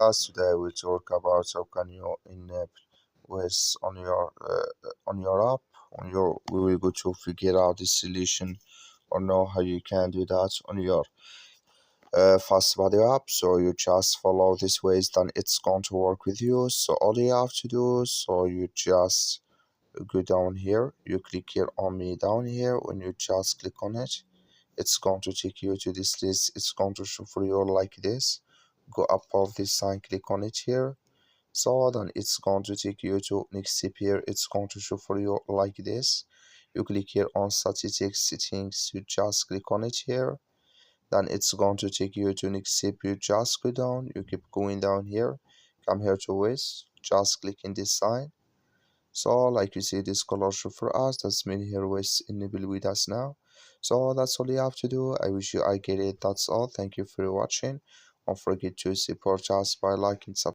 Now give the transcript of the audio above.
Today we talk about how can you enable with on your app on your we will go to figure out the solution or know how you can do that on your fast body app. So you just follow this ways, then it's going to work with you. So all you have to do, so you just go down here, you click here on me down here. When you just click on it, it's going to take you to this list. It's going to show for you like this. Go above this sign, click on it here. So then it's going to take you to next step here. It's going to show for you like this. You click here on statistics settings, you just click on it here. Then it's going to take you to next step. You just go down, you keep going down here, come here to waist, just click in this sign. So like you see this color show for us, that's mean here waist enable with us now. So that's all you have to do. I wish you I get it. That's all. Thank you for watching. Don't forget to support us by liking, subscribing.